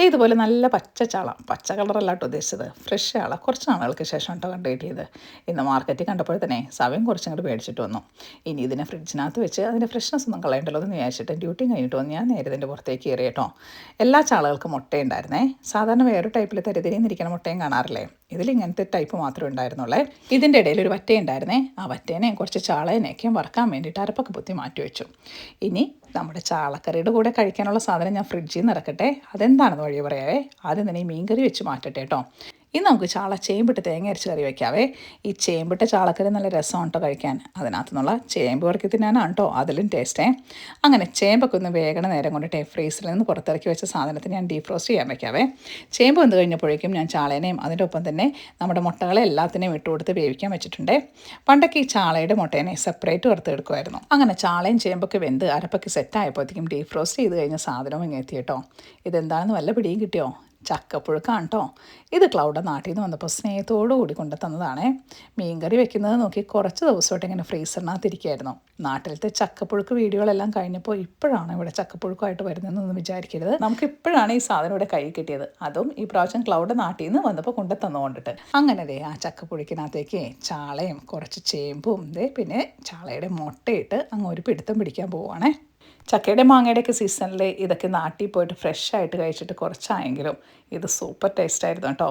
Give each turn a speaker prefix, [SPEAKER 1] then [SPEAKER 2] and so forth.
[SPEAKER 1] ഇതുപോലെ നല്ല പച്ച ചാള, പച്ച കളറല്ല കേട്ടോ ഉദ്ദേശിച്ചത്, ഫ്രഷ് ചാള. കുറച്ച് നാളുകൾക്ക് ശേഷം കേട്ടോ കണ്ട് കിട്ടിയത്. ഇന്ന് മാർക്കറ്റിൽ കണ്ടപ്പോൾ തന്നെ സവയം കുറച്ചങ്ങോട്ട് മേടിച്ചിട്ട് വന്നു. ഇനി ഇതിനെ ഫ്രിഡ്ജിനകത്ത് വെച്ച് അതിൻ്റെ ഫ്രഷ്നെസ് ഒന്നും കളയണ്ടല്ലോ എന്ന് വിചാരിച്ചിട്ട് ഡ്യൂട്ടി കഴിഞ്ഞിട്ട് വന്ന് ഞാൻ നേരെ ഇതിൻ്റെ പുറത്തേക്ക് കയറി കേട്ടോ. എല്ലാ ചാളകൾക്കും മുട്ടയുണ്ടായിരുന്നേ. സാധാരണ വേറെ ടൈപ്പിൽ തരിതിരിഞ്ഞിരിക്കുന്ന മുട്ടയും കാണാറില്ലേ, ഇതിൽ ഇങ്ങനത്തെ ടൈപ്പ് മാത്രമേ ഉണ്ടായിരുന്നുള്ളേ. ഇതിൻ്റെ ഇടയിൽ ഒരു വറ്റയുണ്ടായിരുന്നേ. ആ വറ്റേനെയും കുറച്ച് ചാളേനെയൊക്കെയും വറക്കാൻ വേണ്ടിയിട്ട് അരപ്പൊക്കെ കുത്തി മാറ്റി വെച്ചു. ഇനി നമ്മുടെ ചാളക്കറിയുടെ കൂടെ കഴിക്കാനുള്ള സാധനം ഞാൻ ഫ്രിഡ്ജിൽ നിന്ന് ഇറക്കട്ടെ. അതെന്താണെന്ന് വഴി പറയാവേ. ആദ്യം തന്നെ ഈ മീൻകറി വെച്ച് മാറ്റട്ടെ കേട്ടോ. ഇനി നമുക്ക് ചാള ചേമ്പിട്ട് തേങ്ങ അരച്ച് കറി വയ്ക്കാവേ. ഈ ചേമ്പിട്ട ചാളക്കറി നല്ല രസമാണ് കേട്ടോ കഴിക്കാൻ. അതിനകത്തു നിന്നുള്ള ചേമ്പ് വറുക്കി തിന്നാനാണ് കേട്ടോ അതിലും ടേസ്റ്റേ. അങ്ങനെ ചേമ്പൊക്കെ ഒന്ന് വേഗണ നേരം കൊണ്ടിട്ട് ഫ്രീസറിൽ നിന്ന് പുറത്തിറക്കി വെച്ച സാധനത്തിന് ഞാൻ ഡീഫ്രോസ്റ്റ് ചെയ്യാൻ വയ്ക്കാവേ. ചേമ്പ് വന്ന് കഴിഞ്ഞപ്പോഴേക്കും ഞാൻ ചാളേനെയും അതിൻ്റെ ഒപ്പം തന്നെ നമ്മുടെ മുട്ടകളെ എല്ലാത്തിനെയും ഇട്ട് കൊടുത്ത് വേവിക്കാൻ വെച്ചിട്ടുണ്ട്. പണ്ടൊക്കെ ഈ ചാളയുടെ മുട്ടേനെ സെപ്പറേറ്റ് വറുത്തെടുക്കുമായിരുന്നു. അങ്ങനെ ചാളയും ചേമ്പൊക്കെ വെന്ത് അരപ്പൊക്കെ സെറ്റായപ്പോഴത്തേക്കും ഡീഫ്രോസ്റ്റ് ചെയ്ത് കഴിഞ്ഞ സാധനവും ഇങ്ങനെ എത്തി കേട്ടോ. ഇതെന്താണെന്ന് വല്ല പിടിയും കിട്ടിയോ? ചക്കപ്പുഴുക്കാണ് കേട്ടോ. ഇത് ക്ലൗഡ് നാട്ടിൽ നിന്ന് വന്നപ്പോൾ സ്നേഹത്തോടു കൂടി കൊണ്ടു തന്നതാണേ. മീൻകറി വെക്കുന്നത് നോക്കി കുറച്ച് ദിവസമായിട്ട് ഇങ്ങനെ ഫ്രീസറിനകത്ത് ഇരിക്കുകയായിരുന്നു. നാട്ടിലത്തെ ചക്കപ്പുഴുക്ക് വീഡിയോകളെല്ലാം കഴിഞ്ഞപ്പോൾ ഇപ്പോഴാണ് ഇവിടെ ചക്കപ്പുഴുക്കായിട്ട് വരുന്നതെന്നൊന്നും വിചാരിക്കരുത്. നമുക്ക് ഇപ്പോഴാണ് ഈ സാധനം ഇവിടെ കൈ കിട്ടിയത്. അതും ഈ പ്രാവശ്യം ക്ലൗഡ് നാട്ടിൽ നിന്ന് വന്നപ്പോൾ കൊണ്ടു തന്നുകൊണ്ടിട്ട്. അങ്ങനെ ആ ചക്കപ്പുഴുക്കിനകത്തേക്ക് ചാളയും കുറച്ച് ചേമ്പും പിന്നെ ചാളയുടെ മുട്ടയിട്ട് അങ്ങ് ഒരു പിടുത്തം പിടിക്കാൻ പോവുകയാണേ. ചക്കയുടെ മാങ്ങയുടെയൊക്കെ സീസണിൽ ഇതൊക്കെ നാട്ടിൽ പോയിട്ട് ഫ്രഷ് ആയിട്ട് കഴിച്ചിട്ട് കുറച്ചായെങ്കിലും ഇത് സൂപ്പർ ടേസ്റ്റായിരുന്നു കേട്ടോ.